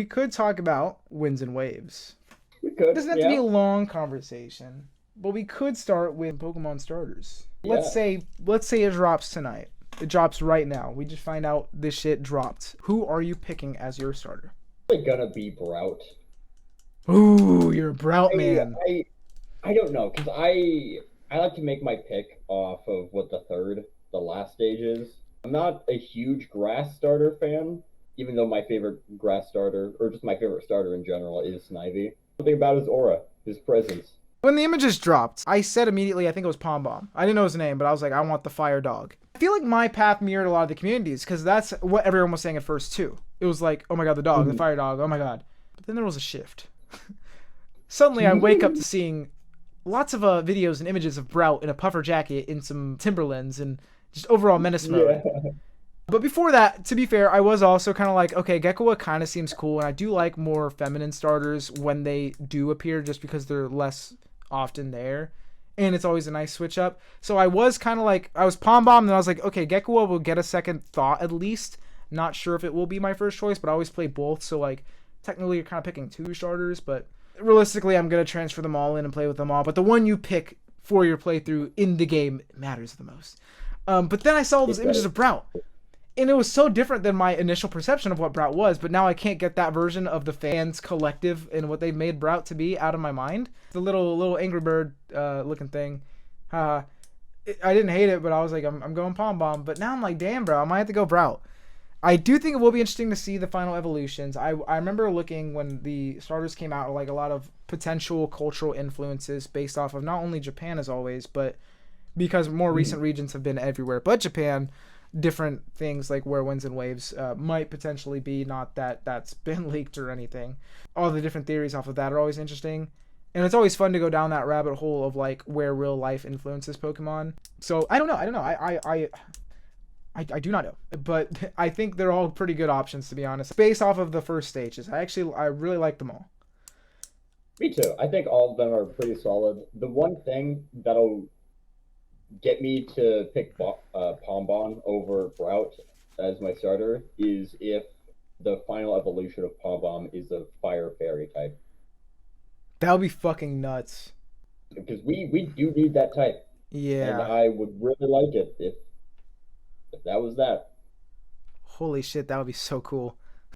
We could talk about winds and waves. We It could, doesn't have to be yeah, a long conversation, but we could start with Pokemon starters. yeah. Let's say it drops tonight. It drops right now. We just find out this shit dropped. Who are you picking as your starter? Probably gonna be Brout. Ooh, you're a Brout I man. I I don't know because I like to make my pick off of what the last stage is. I'm not a huge grass starter fan, even though my favorite grass starter, or just my favorite starter in general, is Snivy. Something about his aura, his presence. When the images dropped, I said immediately, I think it was Palm Bomb. I didn't know his name, but I was like, I want the fire dog. I feel like my path mirrored a lot of the communities because that's what everyone was saying at first too. It was like, oh my god, the dog, the fire dog, oh my god. But then there was a shift. Suddenly I wake up to seeing lots of videos and images of Brout in a puffer jacket in some Timberlands and just overall menace mode. Yeah, But before that, to be fair, I was also kind of like, okay, Gekkoa kind of seems cool, and I do like more feminine starters when they do appear just because they're less often there. And it's always a nice switch up. So I was kind of like, I was Palm Bomb, and I was like, okay, Gekkoa will get a second thought at least. Not sure if it will be my first choice, but I always play both. So, like, technically you're kind of picking two starters, but realistically, I'm going to transfer them all in and play with them all. But the one you pick for your playthrough in the game matters the most. But then I saw those it images does. of Brout, and it was so different than my initial perception of what Brout was, but now I can't get that version of the fans collective and what they've made Brout to be out of my mind. The little Angry Bird looking thing. I didn't hate it, but I was like, I'm going Palm Bomb. But now I'm like, damn, bro, I might have to go Brout. I do think it will be interesting to see the final evolutions. I remember looking when the starters came out, like a lot of potential cultural influences based off of not only Japan as always, but because more recent regions have been everywhere but Japan, different things like where winds and waves might potentially be. Not that that's been leaked or anything. All the different theories off of that are always interesting, and it's always fun to go down that rabbit hole of like where real life influences Pokemon. So I don't know. I do not know, but I think they're all pretty good options, to be honest, based off of the first stages. I really like them all. Me too. I think all of them are pretty solid. The one thing that'll get me to pick Pombon over Brout as my starter is if the final evolution of Pombon is a Fire Fairy type. That would be fucking nuts. Because we do need that type. And Yeah. I would really like it if that was that. Holy shit, that would be so cool.